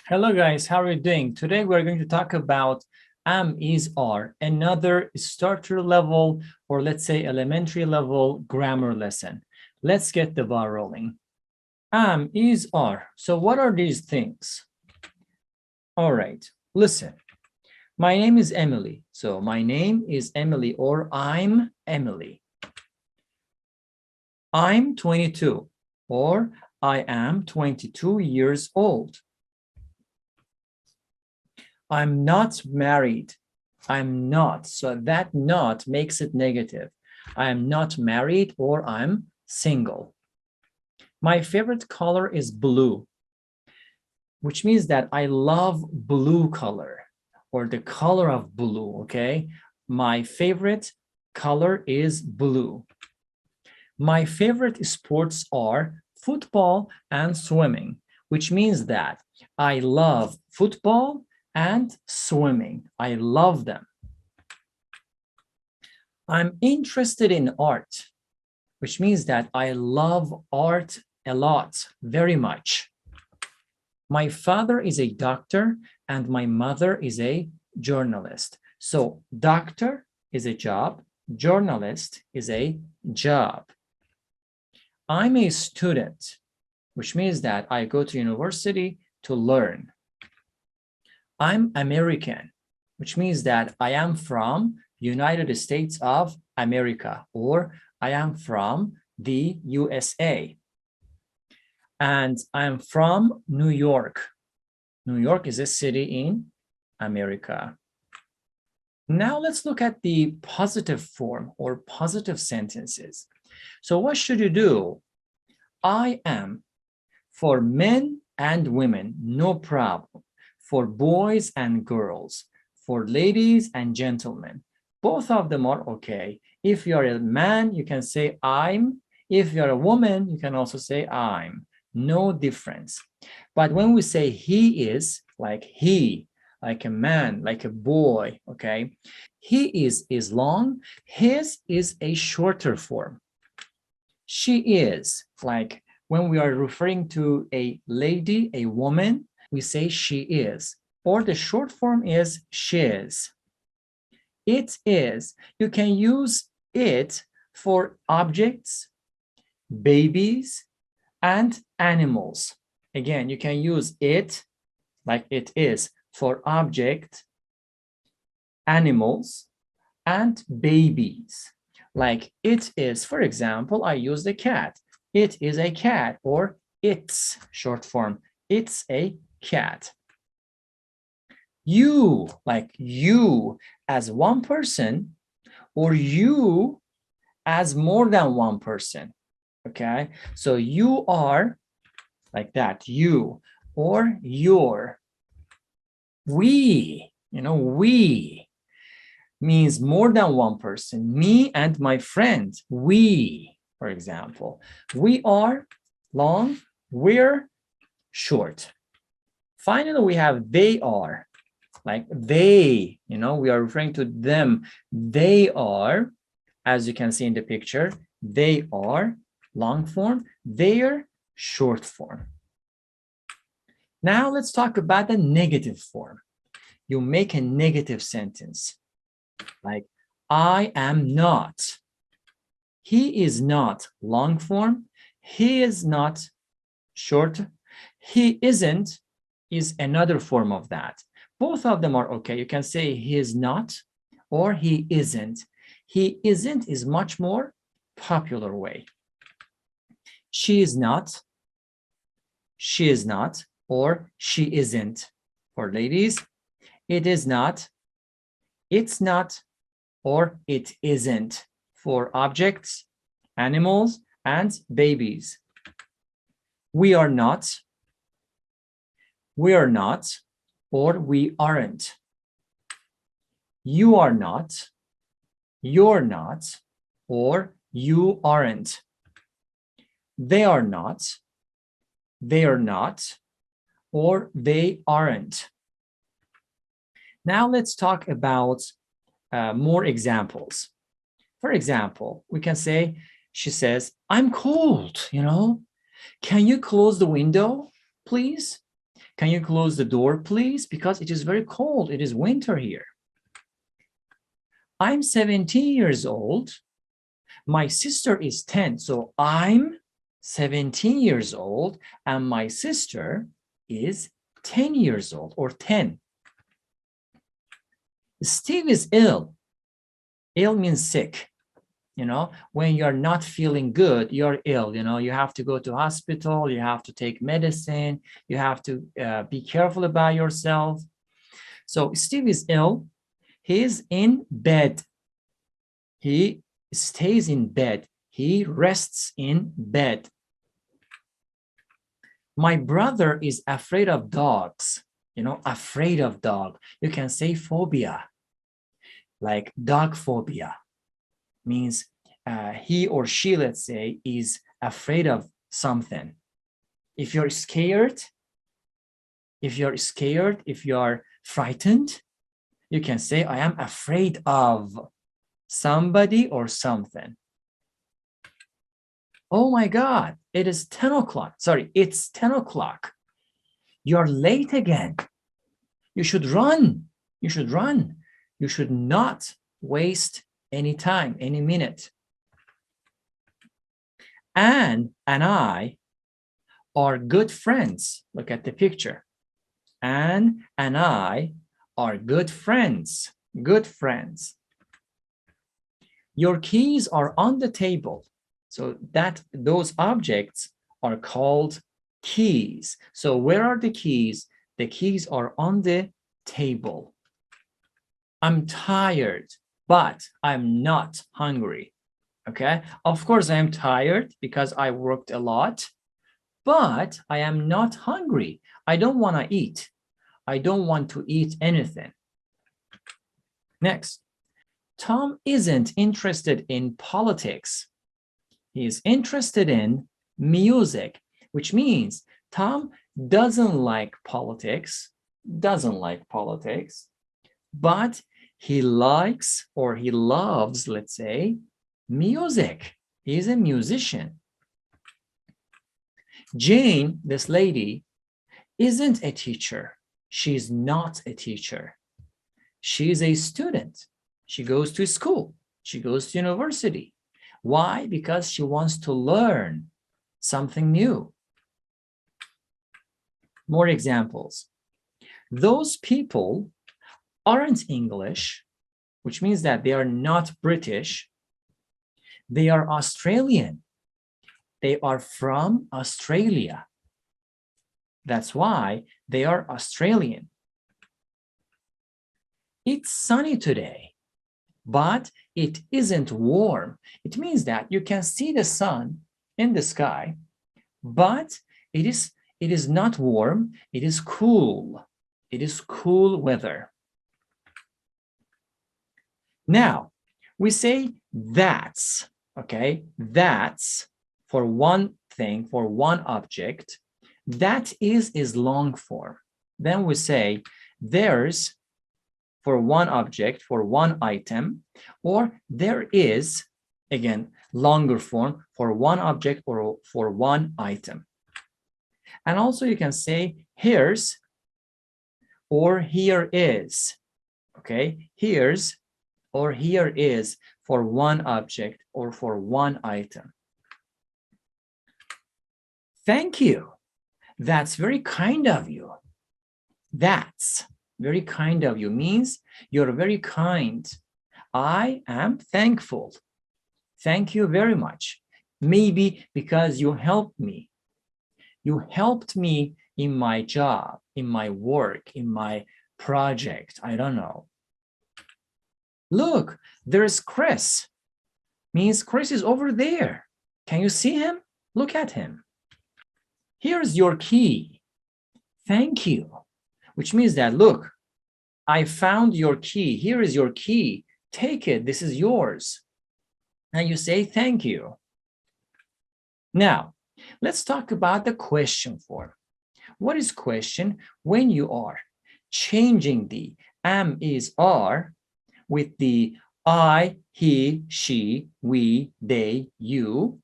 Hello guys, how are you doing? Today we're going to talk about am, is, are, another starter level or let's say elementary level grammar lesson. Let's get the ball rolling. Am, is, are. So what are these things? All right, listen. My name is Emily. So my name is Emily or I'm Emily. I'm 22 or I am 22 years old. I'm not married. I'm not. So that not makes it negative. I am not married or I'm single. My favorite color is blue, which means that I love blue color or the color of blue, okay? My favorite color is blue. My favorite sports are football and swimming, which means that I love football and swimming. I love them. I'm interested in art, which means that I love art a lot, very much. My father is a doctor and my mother is a journalist. So doctor is a job, journalist is a job. I'm a student, which means that I go to university to learn. I'm American, which means that I am from United States of America, or I am from the USA. And I'm from New York. New York is a city in America. Now let's look at the positive form or positive sentences. So what should you do? I am for men and women, no problem. For boys and girls, for ladies and gentlemen, both of them are okay. If you're a man, you can say I'm. If you're a woman, you can also say I'm. No difference. But when we say he is, like he, like a man, like a boy, okay? He is long, his is a shorter form. She is, like when we are referring to a lady, a woman, we say she is, or the short form is shiz. It is. You can use it for objects, babies, and animals. Again, you can use it, like it is, for object, animals, and babies. Like it is, for example, I use the cat. It is a cat, or it's short form. It's a cat. You, like you as one person, or you as more than one person. Okay, so you are like that, you, or your. We, we means more than one person. Me and my friend, we, for example. We are long, we're short. Finally, we have they are, like they, we are referring to them. They are, as you can see in the picture, they are long form, they're short form. Now let's talk about the negative form. You make a negative sentence, like I am not. He is not long form. He is not short. He isn't is another form of that. Both of them are okay. You can say he is not or he isn't. He isn't is much more popular way. She is not, or she isn't. For ladies, it is not, it's not, or it isn't. For objects, animals, and babies. We are not, or we aren't. You are not, you're not, or you aren't. They are not, or they aren't. Now let's talk about more examples. For example, we can say, she says, I'm cold, Can you close the window, please? Can you close the door, please? Because it is very cold. It is winter here. I'm 17 years old. My sister is 10. So I'm 17 years old and my sister is 10 years old or 10. Steve is ill. Ill means sick. You know, when you're not feeling good, you're ill. You know, you have to go to hospital, you have to take medicine, you have to be careful about yourself. So Steve is ill. He's in bed. He stays in bed. He rests in bed. My brother is afraid of dogs. You know, afraid of dog. You can say phobia, like dog phobia. Means he or she, let's say, is afraid of something. If you're scared, if you're frightened, you can say, I am afraid of somebody or something. Oh my God, it is 10 o'clock. Sorry, it's 10 o'clock. You're late again. You should run. You should run. You should not waste any time, any minute. Anne and I are good friends. Look at the picture. Anne and I are good friends. Good friends. Your keys are on the table. So those objects are called keys. So where are the keys? The keys are on the table. I'm tired, but I'm not hungry. Okay, of course I am tired because I worked a lot, but I am not hungry. I don't want to eat. I don't want to eat anything. Next, Tom isn't interested in politics. He is interested in music, which means Tom doesn't like politics, but he likes or he loves, let's say, music. He's a musician. Jane, this lady, isn't a teacher. She's not a teacher. She's a student. She goes to school. She goes to university. Why? Because she wants to learn something new. More examples. Those people aren't English, which means that they are not British. They are Australian. They are from Australia. That's why they are Australian. It's sunny today, but it isn't warm. It means that you can see the sun in the sky, but it is not warm. It is cool. It is cool weather. Now, we say that's, okay? That's for one thing, for one object. That is long form. Then we say there's for one object, for one item, or there is, again, longer form for one object or for one item. And also you can say here's or here is, okay? Here's or here is for one object or for one item. Thank you. That's very kind of you. That's very kind of you means you're very kind. I am thankful. Thank you very much. Maybe because you helped me. You helped me in my job, in my work, in my project. I don't know. Look, there's Chris. Means Chris is over there. Can you see him? Look at him. Here's your key. Thank you. Which means that, look, I found your key. Here is your key. Take it. This is yours. And you say thank you. Now, let's talk about the question form. What is question? When you are changing the am, is, are with the I, he, she, we, they, you,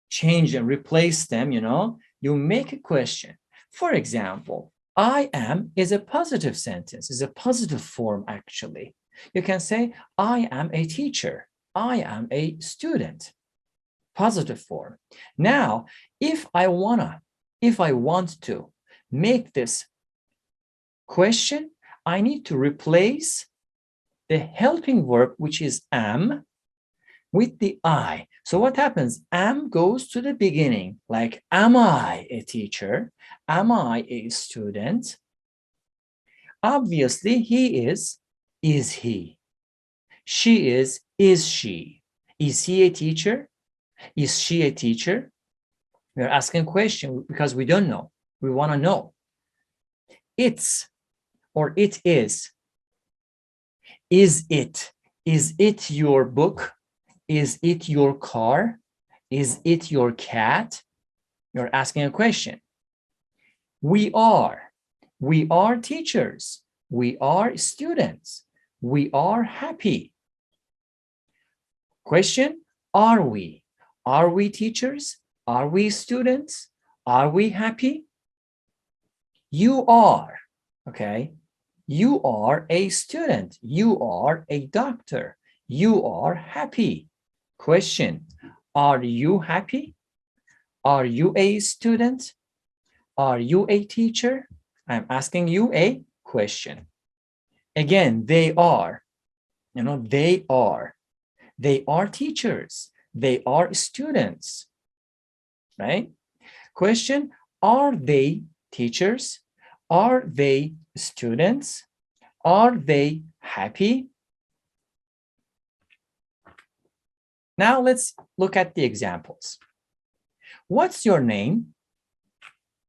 change and replace them, you know, you make a question. For example, I am is a positive sentence, is a positive form actually. You can say, I am a teacher. I am a student. Positive form. Now, if I want to make this question, I need to replace the helping verb, which is am, with the I. So what happens? Am goes to the beginning, like, am I a teacher? Am I a student? Obviously, he is he? She is she? Is he a teacher? Is she a teacher? We're asking a question because we don't know. We want to know. It's or it is. Is it? Is it your book? Is it your car? Is it your cat? You're asking a question. We are teachers. We are students. We are happy. Question, are we? Are we teachers? Are we students? Are we happy? You are, okay? You are a student. You are a doctor. You are happy. Question, are you happy? Are you a student? Are you a teacher? I'm asking you a question. Again, they are, they are. They are teachers. They are students, right? Question, are they teachers? Are they students? Are they happy? Now let's look at the examples. What's your name?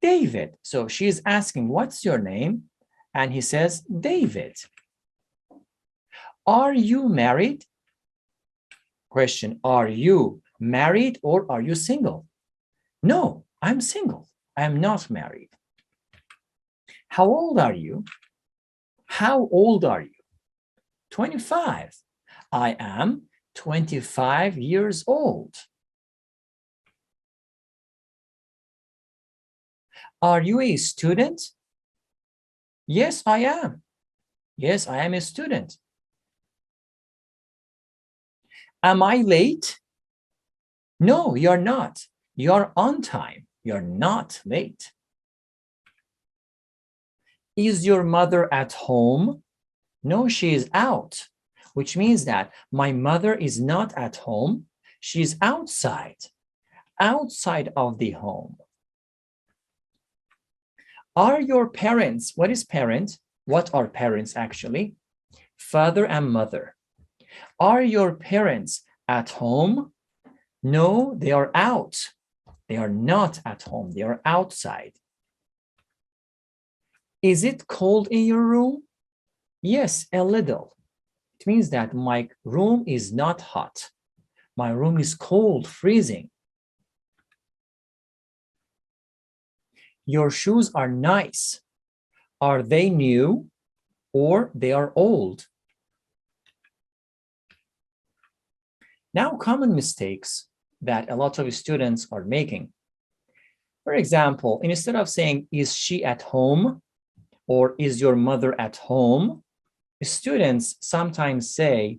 David. So she's asking, what's your name? And he says, David. Are you married? Question, are you married or are you single? No, I'm single. I'm not married. How old are you? How old are you? 25. I am 25 years old. Are you a student? Yes, I am. Yes, I am a student. Am I late? No, you're not. You're on time. You're not late. Is your mother at home? No, she is out, which means that my mother is not at home. She's outside of the home. Are your parents, what is parent? What are parents actually? Father and mother. Are your parents at home? No, they are out. They are not at home. They are outside. Is it cold in your room? Yes, a little. It means that my room is not hot. My room is cold, freezing. Your shoes are nice. Are they new or they are old? Now, common mistakes that a lot of students are making. For example, instead of saying, is she at home? Or is your mother at home? Students sometimes say,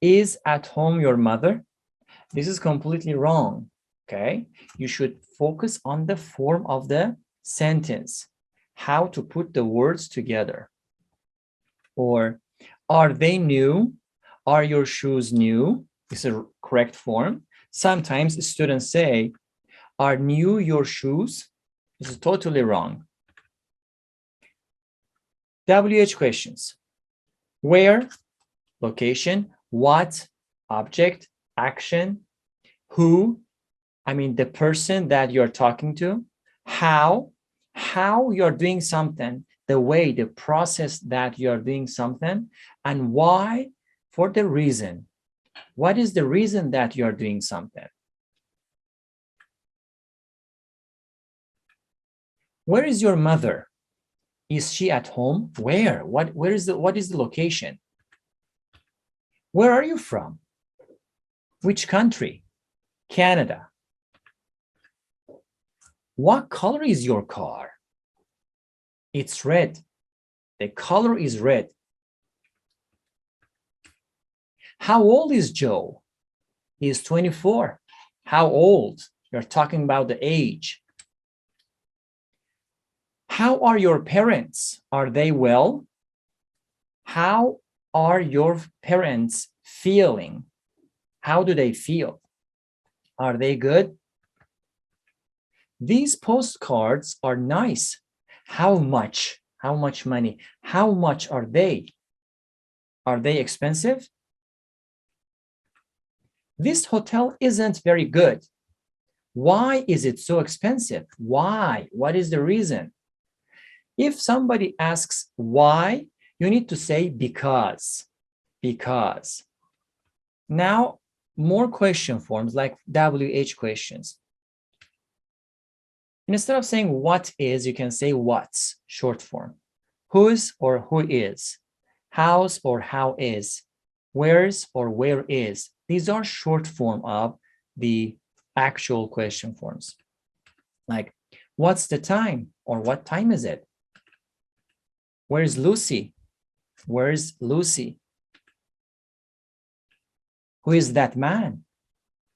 is at home your mother? This is completely wrong, okay? You should focus on the form of the sentence, how to put the words together. Or, are they new? Are your shoes new? This is a correct form. Sometimes students say, are new your shoes? This is totally wrong. WH questions. Where, location, what, object, action, who, I mean the person that you're talking to, how you're doing something, the way, the process that you're doing something, and why, for the reason. What is the reason that you're doing something? Where is your mother? Is she at home? Where? What is the location? Where are you from? Which country? Canada. What color is your car? It's red. The color is red. How old is Joe? He is 24. How old? You're talking about the age. How are your parents? Are they well? How are your parents feeling? How do they feel? Are they good? These postcards are nice. How much? How much money? How much are they? Are they expensive? This hotel isn't very good. Why is it so expensive? Why? What is the reason? If somebody asks why, you need to say because. Because. Now, more question forms like WH questions. Instead of saying what is, you can say what's, short form. Whose or who is. How's or how is. Where's or where is. These are short form of the actual question forms. Like, what's the time or what time is it? Where's Lucy? Where's Lucy? Who is that man?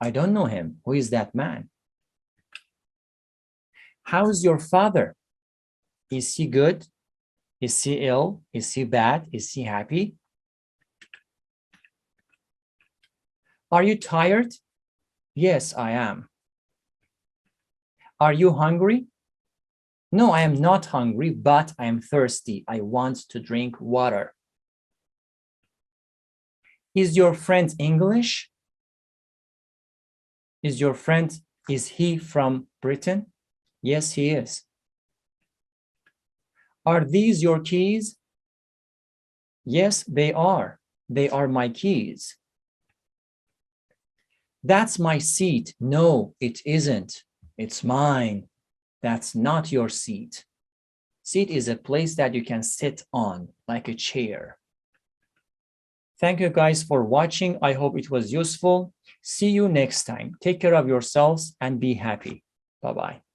I don't know him. Who is that man? How's your father? Is he good? Is he ill? Is he bad? Is he happy? Are you tired? Yes, I am. Are you hungry? No, I am not hungry, but I am thirsty. I want to drink water. Is your friend English? Is he from Britain? Yes, he is. Are these your keys? Yes, they are. They are my keys. That's my seat. No, it isn't. It's mine. That's not your seat. Seat is a place that you can sit on, like a chair. Thank you guys for watching. I hope it was useful. See you next time. Take care of yourselves and be happy. Bye-bye.